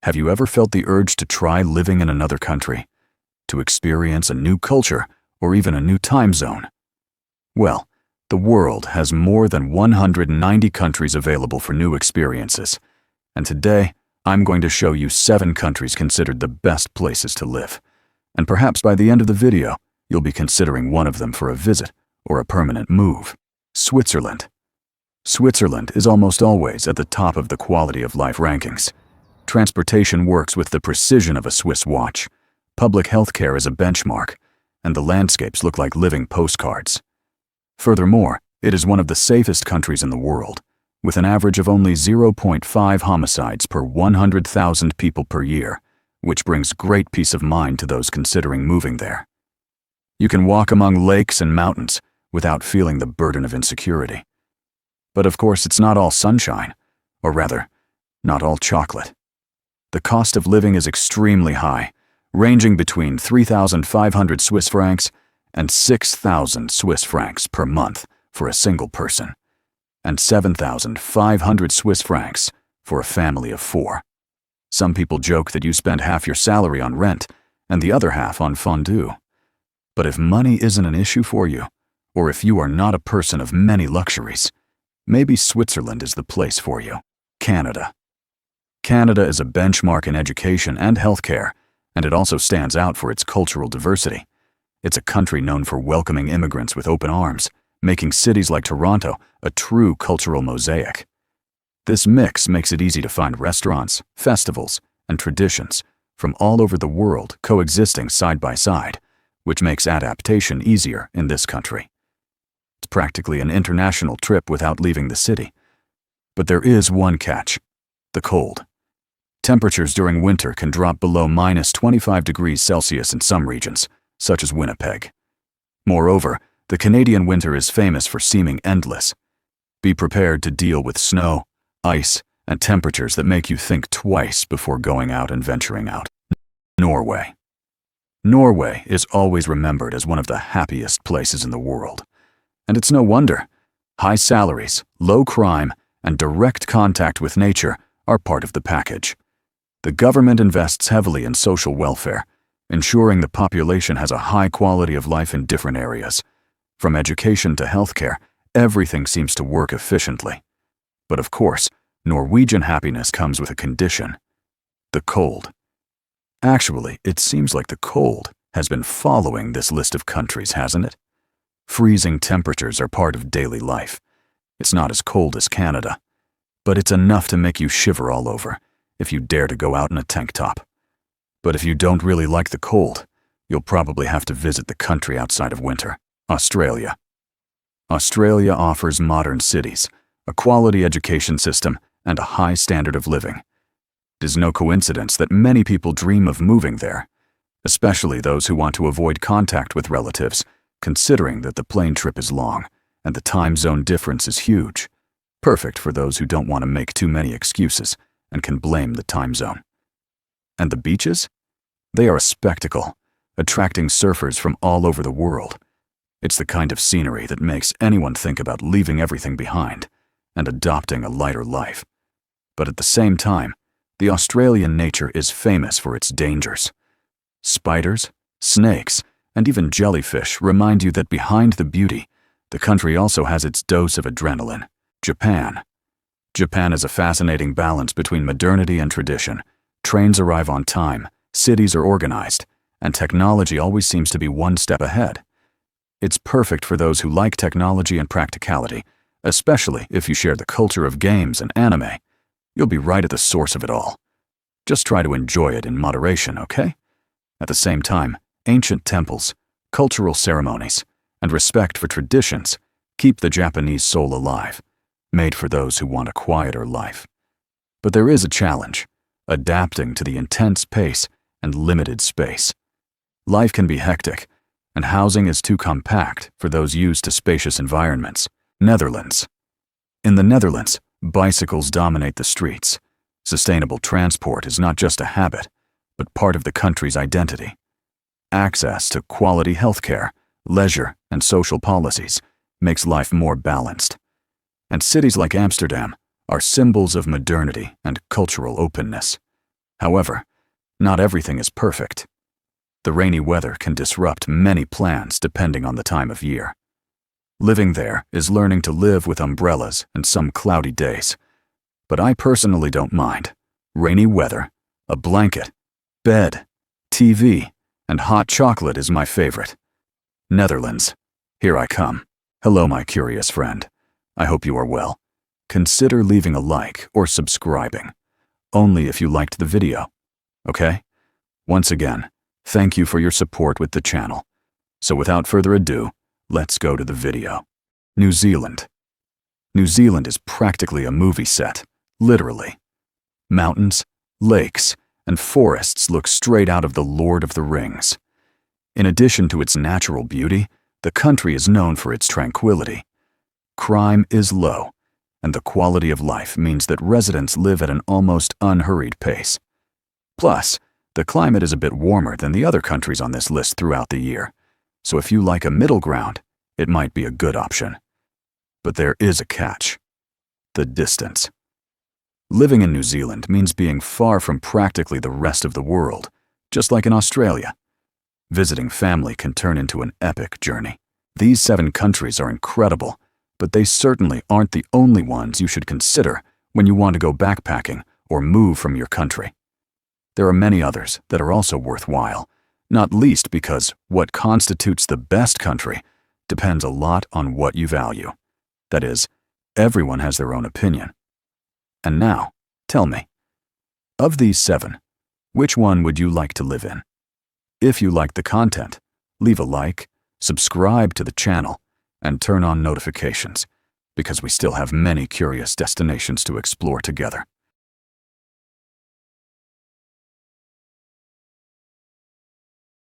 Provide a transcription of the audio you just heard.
Have you ever felt the urge to try living in another country? To experience a new culture or even a new time zone? Well, the world has more than 190 countries available for new experiences. And today, I'm going to show you 7 countries considered the best places to live. And perhaps by the end of the video, you'll be considering one of them for a visit or a permanent move. Switzerland. Switzerland is almost always at the top of the quality of life rankings. Transportation works with the precision of a Swiss watch. Public health care is a benchmark, and the landscapes look like living postcards. Furthermore, it is one of the safest countries in the world, with an average of only 0.5 homicides per 100,000 people per year, which brings great peace of mind to those considering moving there. You can walk among lakes and mountains without feeling the burden of insecurity. But of course, it's not all sunshine, or rather, not all chocolate. The cost of living is extremely high, ranging between 3,500 Swiss francs and 6,000 Swiss francs per month for a single person, and 7,500 Swiss francs for a family of 4. Some people joke that you spend half your salary on rent and the other half on fondue. But if money isn't an issue for you, or if you are not a person of many luxuries, maybe Switzerland is the place for you. Canada. Canada is a benchmark in education and healthcare, and it also stands out for its cultural diversity. It's a country known for welcoming immigrants with open arms, making cities like Toronto a true cultural mosaic. This mix makes it easy to find restaurants, festivals, and traditions from all over the world coexisting side by side, which makes adaptation easier in this country. It's practically an international trip without leaving the city. But there is one catch: the cold. Temperatures during winter can drop below -25 degrees Celsius in some regions, such as Winnipeg. Moreover, the Canadian winter is famous for seeming endless. Be prepared to deal with snow, ice, and temperatures that make you think twice before going out and venturing out. Norway. Norway is always remembered as one of the happiest places in the world. And it's no wonder. High salaries, low crime, and direct contact with nature are part of the package. The government invests heavily in social welfare, ensuring the population has a high quality of life in different areas. From education to healthcare, everything seems to work efficiently. But of course, Norwegian happiness comes with a condition: the cold. Actually, it seems like the cold has been following this list of countries, hasn't it? Freezing temperatures are part of daily life. It's not as cold as Canada, but it's enough to make you shiver all over if you dare to go out in a tank top. But if you don't really like the cold, you'll probably have to visit the country outside of winter: Australia. Australia offers modern cities, a quality education system, and a high standard of living. It is no coincidence that many people dream of moving there, especially those who want to avoid contact with relatives, considering that the plane trip is long and the time zone difference is huge. Perfect for those who don't want to make too many excuses and can blame the time zone. And the beaches? They are a spectacle, attracting surfers from all over the world. It's the kind of scenery that makes anyone think about leaving everything behind and adopting a lighter life. But at the same time, the Australian nature is famous for its dangers. Spiders, snakes, and even jellyfish remind you that behind the beauty, the country also has its dose of adrenaline. Japan. Japan is a fascinating balance between modernity and tradition. Trains arrive on time, cities are organized, and technology always seems to be one step ahead. It's perfect for those who like technology and practicality, especially if you share the culture of games and anime. You'll be right at the source of it all. Just try to enjoy it in moderation, okay? At the same time, ancient temples, cultural ceremonies, and respect for traditions keep the Japanese soul alive, made for those who want a quieter life. But there is a challenge: adapting to the intense pace and limited space. Life can be hectic, and housing is too compact for those used to spacious environments. Netherlands. In the Netherlands, bicycles dominate the streets. Sustainable transport is not just a habit, but part of the country's identity. Access to quality healthcare, leisure, and social policies makes life more balanced. And cities like Amsterdam are symbols of modernity and cultural openness. However, not everything is perfect. The rainy weather can disrupt many plans depending on the time of year. Living there is learning to live with umbrellas and some cloudy days. But I personally don't mind. Rainy weather, a blanket, bed, TV, and hot chocolate is my favorite. Netherlands. Here I come. Hello, my curious friend. I hope you are well. Consider leaving a like or subscribing. Only if you liked the video. Okay? Once again, thank you for your support with the channel. So without further ado, let's go to the video. New Zealand. New Zealand is practically a movie set, literally. Mountains, lakes, and forests look straight out of The Lord of the Rings. In addition to its natural beauty, the country is known for its tranquility. Crime is low, and the quality of life means that residents live at an almost unhurried pace. Plus, the climate is a bit warmer than the other countries on this list throughout the year, so if you like a middle ground, it might be a good option. But there is a catch: the distance. Living in New Zealand means being far from practically the rest of the world, just like in Australia. Visiting family can turn into an epic journey. These 7 countries are incredible, but they certainly aren't the only ones you should consider when you want to go backpacking or move from your country. There are many others that are also worthwhile, not least because what constitutes the best country depends a lot on what you value. That is, everyone has their own opinion. And now, tell me, of these 7, which one would you like to live in? If you liked the content, leave a like, subscribe to the channel, and turn on notifications, because we still have many curious destinations to explore together.